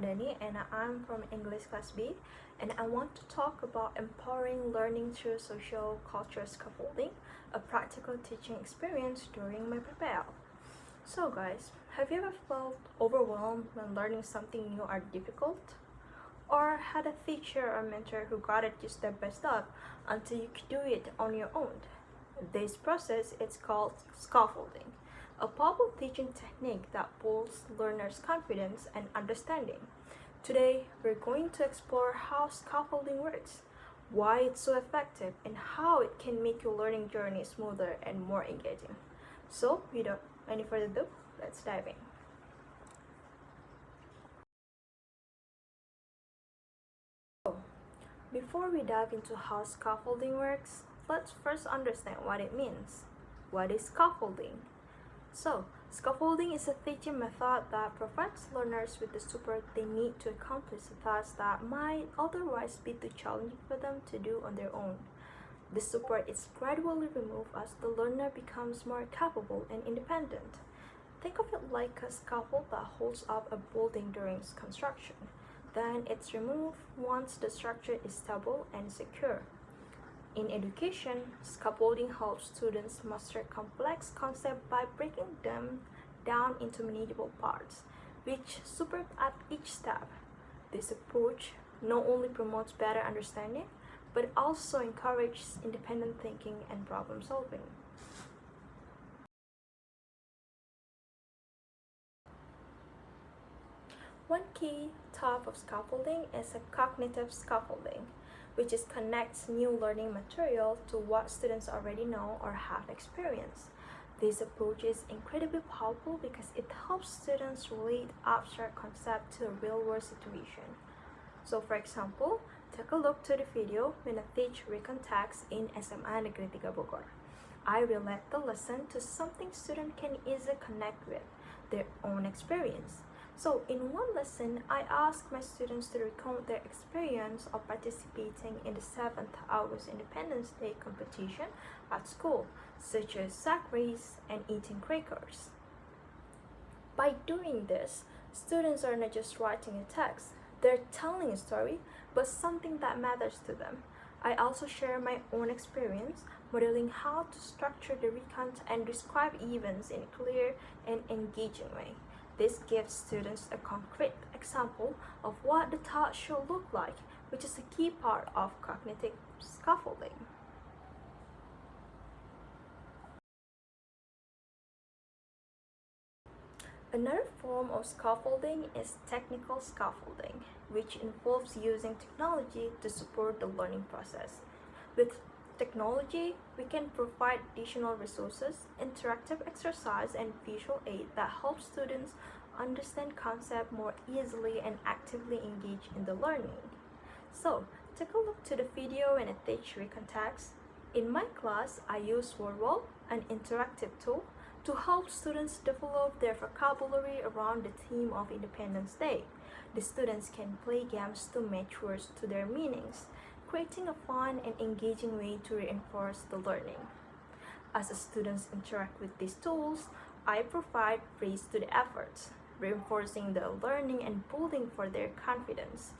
Ramadhani and I'm from English Class B, and I want to talk about empowering learning through social-cultural scaffolding, a practical teaching experience during my PPL. So guys, have you ever felt overwhelmed when learning something new or difficult? Or had a teacher or mentor who guided you step by step until you could do it on your own? This process is called scaffolding, a powerful teaching technique that builds learners' confidence and understanding. Today, we're going to explore how scaffolding works, why it's so effective, and how it can make your learning journey smoother and more engaging. So, without any further ado, let's dive in. Before we dive into how scaffolding works, let's first understand what it means. What is scaffolding? So, scaffolding is a teaching method that provides learners with the support they need to accomplish a task that might otherwise be too challenging for them to do on their own. This support is gradually removed as the learner becomes more capable and independent. Think of it like a scaffold that holds up a building during construction. Then it's removed once the structure is stable and secure. In education, scaffolding helps students master complex concepts by breaking them down into manageable parts, which support at each step. This approach not only promotes better understanding, but also encourages independent thinking and problem solving. One key type of scaffolding is a cognitive scaffolding, which connects new learning material to what students already know or have experienced. This approach is incredibly powerful because it helps students relate abstract concepts to a real-world situation. So for example, take a look to the video when I teach recon text in SMA Negeri 3 Bogor. I relate the lesson to something students can easily connect with, their own experience. So in one lesson, I asked my students to recount their experience of participating in the 7th August Independence Day competition at school, such as sack race and eating crackers. By doing this, students are not just writing a text, they're telling a story, but something that matters to them. I also share my own experience, modeling how to structure the recount and describe events in a clear and engaging way. This gives students a concrete example of what the task should look like, which is a key part of cognitive scaffolding. Another form of scaffolding is technical scaffolding, which involves using technology to support the learning process. With technology, we can provide additional resources, interactive exercise, and visual aid that help students understand concepts more easily and actively engage in the learning. So, take a look to the video and I teach recon text. In my class, I use WordWall, an interactive tool, to help students develop their vocabulary around the theme of Independence Day. The students can play games to match words to their meanings, creating a fun and engaging way to reinforce the learning. As the students interact with these tools, I provide praise to the efforts, reinforcing the learning and building for their confidence.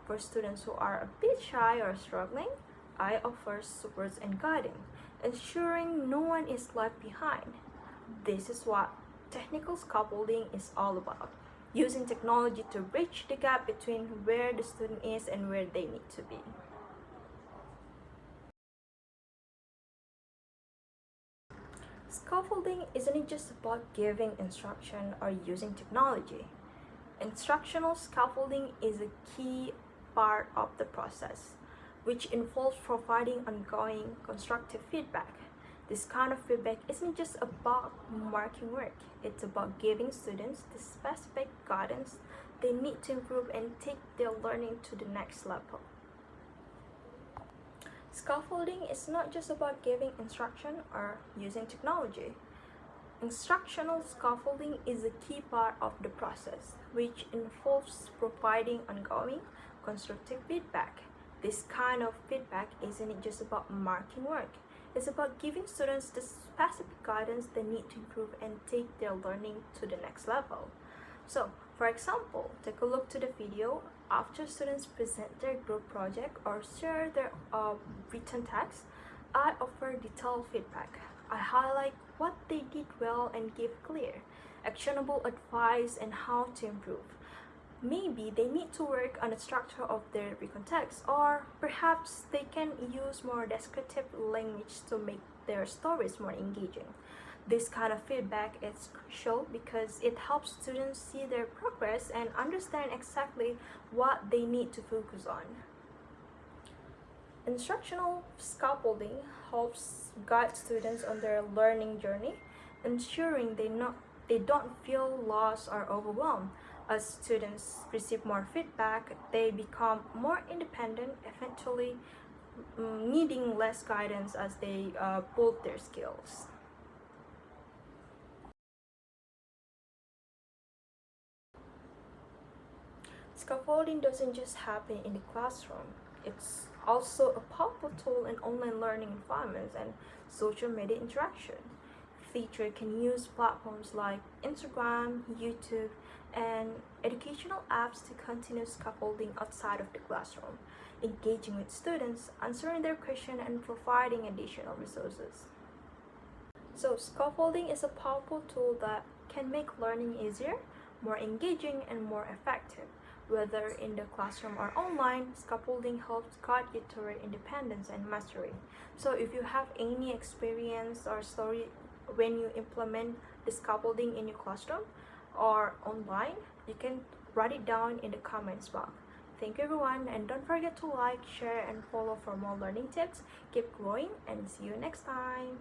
For students who are a bit shy or struggling, I offer support and guiding, ensuring no one is left behind. This is what technical scaffolding is all about, using technology to bridge the gap between where the student is and where they need to be. Scaffolding isn't just about giving instruction or using technology. Instructional scaffolding is a key part of the process, which involves providing ongoing constructive feedback. This kind of feedback isn't just about marking work, it's about giving students the specific guidance they need to improve and take their learning to the next level. Scaffolding is not just about giving instruction or using technology. Instructional scaffolding is a key part of the process, which involves providing ongoing, constructive feedback. This kind of feedback isn't just about marking work, it's about giving students the specific guidance they need to improve and take their learning to the next level. So, For example, take a look to the video after students present their group project or share their written text. I offer detailed feedback. I highlight what they did well and give clear, actionable advice and how to improve. Maybe they need to work on the structure of their written text, or perhaps they can use more descriptive language to make their stories more engaging. This kind of feedback is crucial because it helps students see their progress and understand exactly what they need to focus on. Instructional scaffolding helps guide students on their learning journey, ensuring they don't feel lost or overwhelmed. As students receive more feedback, they become more independent, eventually needing less guidance as they build their skills. Scaffolding doesn't just happen in the classroom. It's also a powerful tool in online learning environments and social media interaction. Teachers can use platforms like Instagram, YouTube, and educational apps to continue scaffolding outside of the classroom, engaging with students, answering their questions, and providing additional resources. So, scaffolding is a powerful tool that can make learning easier, more engaging, and more effective. Whether in the classroom or online, scaffolding helps guide you toward independence and mastery. So if you have any experience or story when you implement the scaffolding in your classroom or online, you can write it down in the comments box. Thank you everyone, and don't forget to like, share, and follow for more learning tips. Keep growing and see you next time.